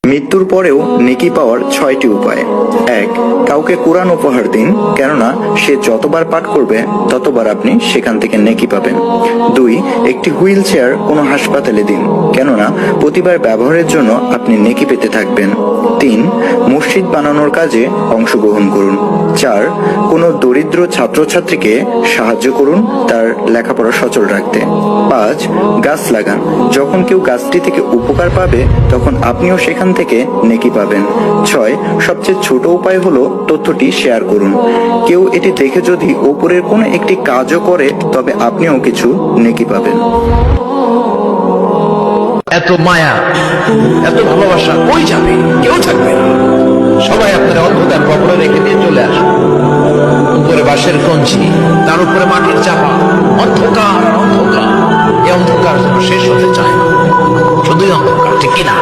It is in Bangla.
মৃত্যুর পরেও নেকি পাওয়ার 6টি উপায়। 1. কাউকে কোরআন উপহার দিন, কেননা সে যতবার পাঠ করবে ততবার আপনি সেখান থেকে নেকি পাবেন। 2. একটি হুইল চেয়ার কোনো হাসপাতালে দিন, কেননা প্রতিবার ব্যবহারের জন্য আপনি নেকি পেতে থাকবেন। 3. মসজিদ বানানোর কাজে অংশগ্রহণ করুন। 4. কোনো দরিদ্র ছাত্রছাত্রীকে সাহায্য করুন তার লেখাপড়া সচল রাখতে। 5. গাছ লাগান, যখন কেউ গাছটি থেকে উপকার পাবে তখন আপনিও সেখান থেকে নেকি পাবেন। 6. সবচেয়ে ছোট উপায় হলো তথ্যটি শেয়ার করুন। কেউ এটি দেখে যদি উপরের কোনো একটি কাজও করে তবে আপনিও কিছু নেকি পাবেন। এত মায়া, এত ভালোবাসা কই যাবে? কেউ থাকবে না। সবাই আপনার অন্ধকার কবরে রেখে দিয়ে চলে আসে। উপরে বাঁশের কঞ্চি, তার উপরে মাটির চাপা, অন্ধকার অন্ধকার। এই অন্ধকার যেন শেষ হতে চায় না, শুধুই অন্ধকার, ঠিক কিনা?